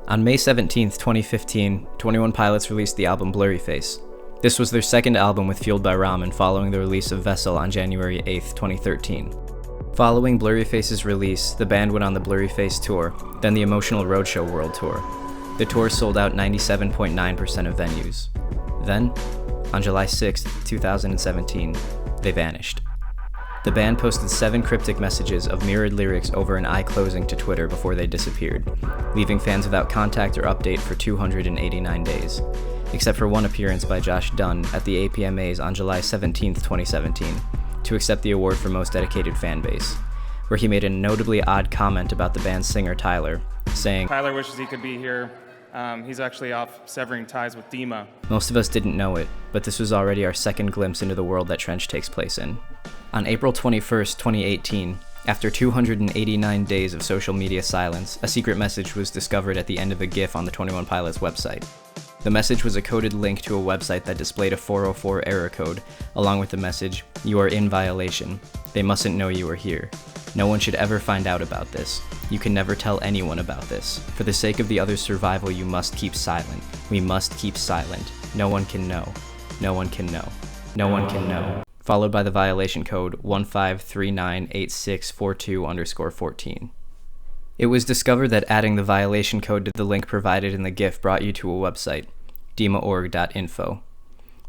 On May 17, 2015, 21 Pilots released the album Blurryface. This was their second album with Fueled by Ramen following the release of Vessel on January 8, 2013. Following Blurryface's release, the band went on the Blurryface Tour, then the Emotional Roadshow World Tour. The tour sold out 97.9% of venues. Then, on July 6, 2017, they vanished. The band posted 7 cryptic messages of mirrored lyrics over an eye closing to Twitter before they disappeared, leaving fans without contact or update for 289 days, except for one appearance by Josh Dunn at the APMAs on July 17, 2017, to accept the award for Most Dedicated Fan Base, where he made a notably odd comment about the band's singer Tyler, saying, "Tyler wishes he could be here. He's actually off severing ties with Dima." Most of us didn't know it, but this was already our second glimpse into the world that Trench takes place in. On April 21, 2018, after 289 days of social media silence, a secret message was discovered at the end of a GIF on the 21 Pilots website. The message was a coded link to a website that displayed a 404 error code, along with the message, "You are in violation. They mustn't know you are here. No one should ever find out about this. You can never tell anyone about this. For the sake of the other's survival, you must keep silent. We must keep silent. No one can know. No one can know. No one can know." Followed by the violation code 15398642_14. It was discovered that adding the violation code to the link provided in the GIF brought you to a website, dmaorg.info.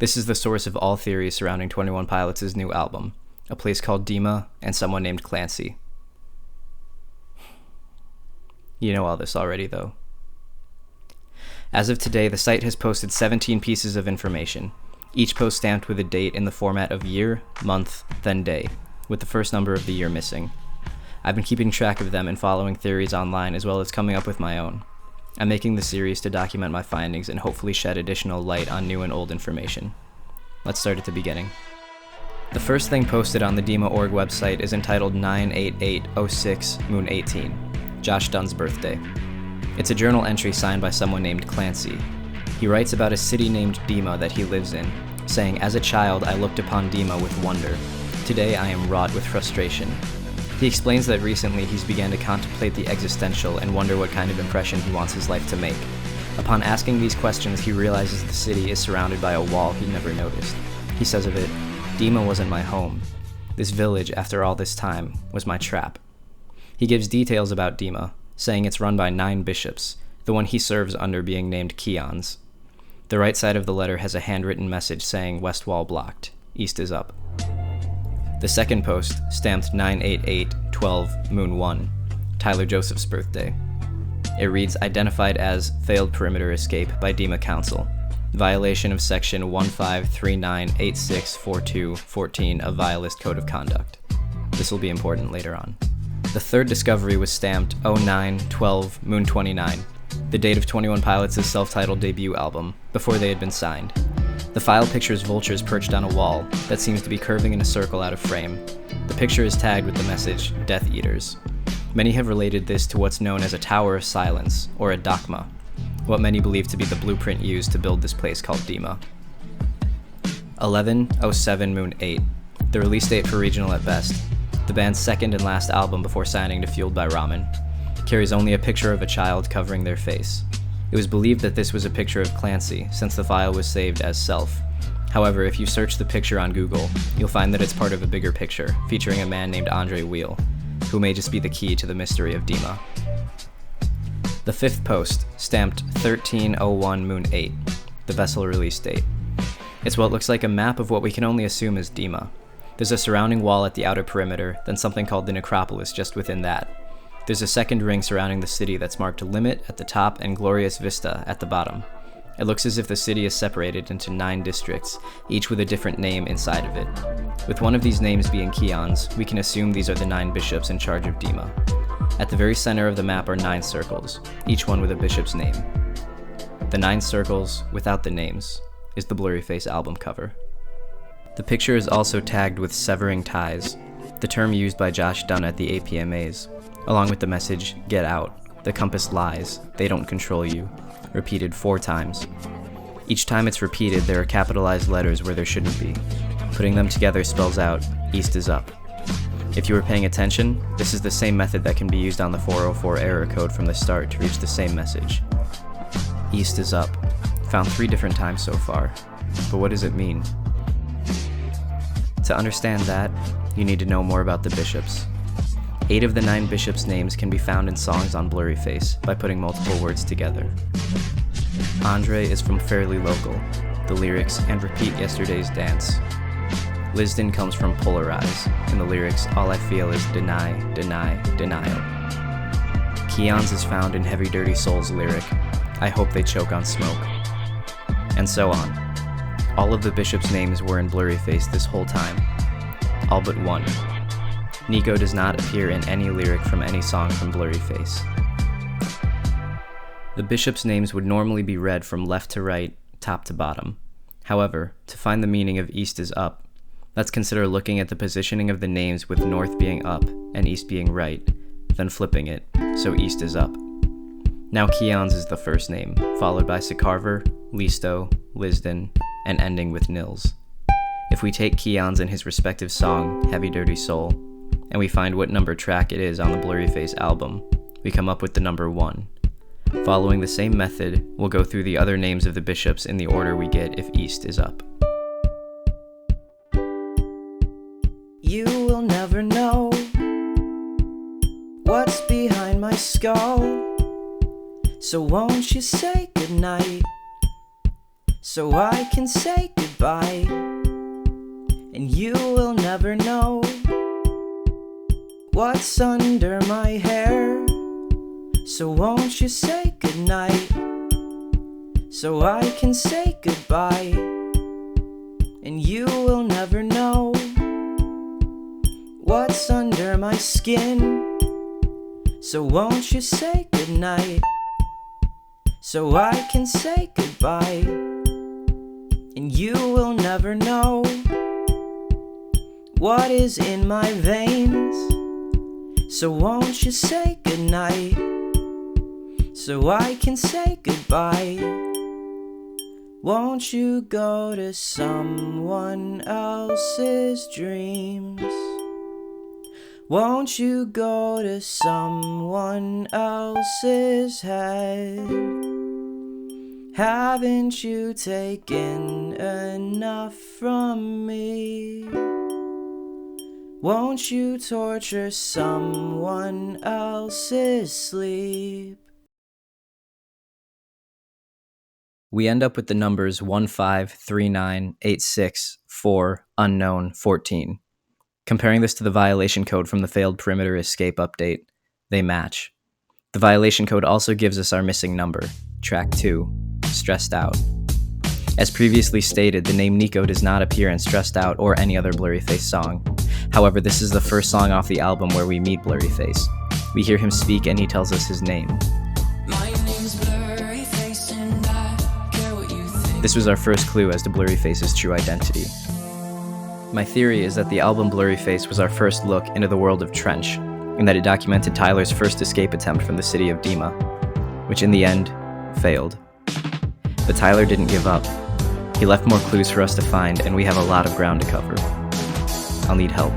This is the source of all theories surrounding 21 Pilots' new album, a place called Dima and someone named Clancy. You know all this already, though. As of today, the site has posted 17 pieces of information, each post stamped with a date in the format of year, month, then day, with the first number of the year missing. I've been keeping track of them and following theories online as well as coming up with my own. I'm making the series to document my findings and hopefully shed additional light on new and old information. Let's start at the beginning. The first thing posted on the dmaorg website is entitled 98806 Moon 18, Josh Dunn's birthday. It's a journal entry signed by someone named Clancy. He writes about a city named Dima that he lives in, saying, "As a child, I looked upon Dima with wonder. Today I am wrought with frustration." He explains that recently he's began to contemplate the existential and wonder what kind of impression he wants his life to make. Upon asking these questions, he realizes the city is surrounded by a wall he'd never noticed. He says of it, "Dima wasn't my home. This village, after all this time, was my trap." He gives details about Dima, saying it's run by 9 bishops, the one he serves under being named Keons. The right side of the letter has a handwritten message saying "West Wall blocked, East is up." The second post, stamped 98812 Moon 1, Tyler Joseph's birthday. It reads, "Identified as failed perimeter escape by Dima Council. Violation of section 1539864214 of Violist Code of Conduct." This will be important later on. The third discovery was stamped 0912 Moon 29, the date of 21 Pilots' self-titled debut album, before they had been signed. The file pictures vultures perched on a wall that seems to be curving in a circle out of frame. The picture is tagged with the message, "Death Eaters." Many have related this to what's known as a Tower of Silence, or a Dakma, what many believe to be the blueprint used to build this place called Dima. 1107 Moon 8, the release date for Regional at Best, the band's second and last album before signing to Fueled by Ramen, carries only a picture of a child covering their face. It was believed that this was a picture of Clancy, since the file was saved as self. However, if you search the picture on Google, you'll find that it's part of a bigger picture, featuring a man named Andre Wheel, who may just be the key to the mystery of Dima. The fifth post, stamped 1301 Moon 8, the Vessel release date. It's what looks like a map of what we can only assume is Dima. There's a surrounding wall at the outer perimeter, then something called the Necropolis just within that. There's a second ring surrounding the city that's marked Limit at the top and Glorious Vista at the bottom. It looks as if the city is separated into 9 districts, each with a different name inside of it. With one of these names being Keons, we can assume these are the 9 bishops in charge of Dima. At the very center of the map are 9 circles, each one with a bishop's name. The 9 circles, without the names, is the Blurryface album cover. The picture is also tagged with "severing ties," the term used by Josh Dunn at the APMAs, along with the message, "Get out, the compass lies, they don't control you," repeated 4 times. Each time it's repeated, there are capitalized letters where there shouldn't be. Putting them together spells out, "East is up." If you were paying attention, this is the same method that can be used on the 404 error code from the start to reach the same message, East is up. Found 3 different times so far. But what does it mean? To understand that, you need to know more about the bishops. 8 of the 9 bishops' names can be found in songs on Blurryface by putting multiple words together. Andre is from Fairly Local, the lyrics, and Repeat Yesterday's Dance. Lisden comes from Polarize, in the lyrics, all I feel is deny, deny, denial. Keon's is found in Heavy Dirty Soul's lyric, I hope they choke on smoke. And so on. All of the bishops' names were in Blurryface this whole time. All but one. Nico does not appear in any lyric from any song from Blurryface. The bishops' names would normally be read from left to right, top to bottom. However, to find the meaning of East is up, let's consider looking at the positioning of the names with North being up and East being right, then flipping it, so East is up. Now Keon's is the first name, followed by Sicarver, Listo, Lisden, and ending with Nils. If we take Keon's and his respective song, Heavy Dirty Soul, and we find what number track it is on the Blurryface album, we come up with the number 1. Following the same method, we'll go through the other names of the bishops in the order we get if East is up. You will never know what's behind my skull, so won't you say goodnight, so I can say goodbye, and you will never know what's under my hair, so won't you say goodnight, so I can say goodbye, and you will never know what's under my skin, so won't you say goodnight, so I can say goodbye, and you will never know what is in my veins, so won't you say goodnight, so I can say goodbye. Won't you go to someone else's dreams? Won't you go to someone else's head? Haven't you taken enough from me? Won't you torture someone else's sleep? We end up with the numbers 153986 unknown 14. Comparing this to the violation code from the failed perimeter escape update, they match. The violation code also gives us our missing number, track 2, Stressed Out. As previously stated, the name Nico does not appear in Stressed Out or any other Blurryface song. However, this is the first song off the album where we meet Blurryface. We hear him speak and he tells us his name. My name's Blurryface and I care what you think. This was our first clue as to Blurryface's true identity. My theory is that the album Blurryface was our first look into the world of Trench, and that it documented Tyler's first escape attempt from the city of Dima, which in the end, failed. But Tyler didn't give up. He left more clues for us to find, and we have a lot of ground to cover. I'll need help.